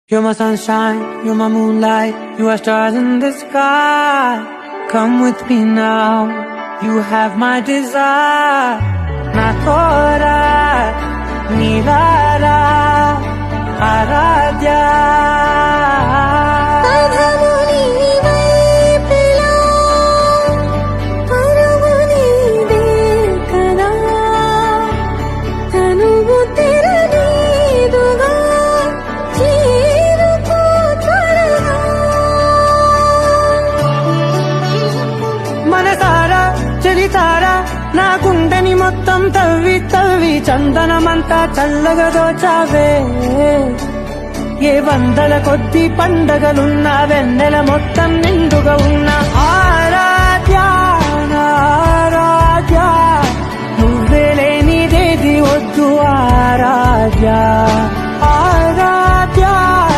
You're my sunshine, you're my moonlight, you are stars in the sky. Come with me now, you have my desire. Na tora, nilara, aradhya. మనసారా చలితారా నా గుండెని మొత్తం తవ్వి తవ్వి చందనమంతా చల్లగా దోచావే. ఏ వందల కొద్ది పండగలున్నా వెన్నెల మొత్తం నిండుగా ఉన్నా